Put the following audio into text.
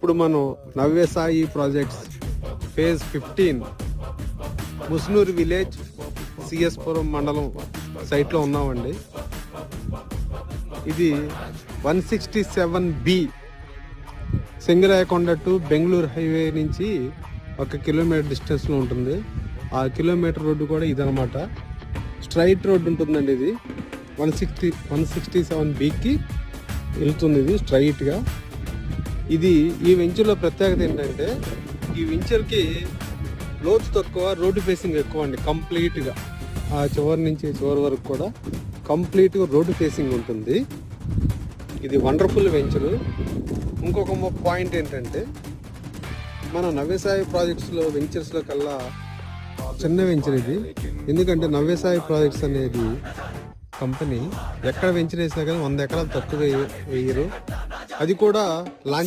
ఇప్పుడు మనం Navyasai projects phase 15 Musnuru village CS Puram మండలం సైట్లో ఉన్నామండి. ఇది 167B Singarayakonda to Bengaluru highway నుంచి 1 కిలోమీటర్ డిస్టెన్స్లో ఉంటుంది. ఆ కిలోమీటర్ రోడ్డు కూడా ఇదనమాట. స్ట్రైట్ రోడ్డు ఉంటుందండి. ఇది 167Bకి వెళ్తుంది. ఇది స్ట్రైట్గా. ఇది ఈ వెంచర్లో ప్రత్యేకత ఏంటంటే ఈ వెంచర్కి లోతు తక్కువ, రోడ్డు ఫేసింగ్ ఎక్కువ అండి. కంప్లీట్గా ఆ చివరి నుంచి చివరి వరకు కూడా కంప్లీట్గా రోడ్డు ఫేసింగ్ ఉంటుంది. ఇది వండర్ఫుల్ వెంచరు. ఇంకొక పాయింట్ ఏంటంటే మన నవ్యసాయి ప్రాజెక్ట్స్లో వెంచర్స్లో కల్లా చిన్న వెంచర్ ఇది. ఎందుకంటే నవ్యసాయి ప్రాజెక్ట్స్ అనేది కంపెనీ ఎక్కడ వెంచర్ వేసినా కానీ 100 ఎకరాలు తక్కువ వేయరు. అది కూడా లాంచ్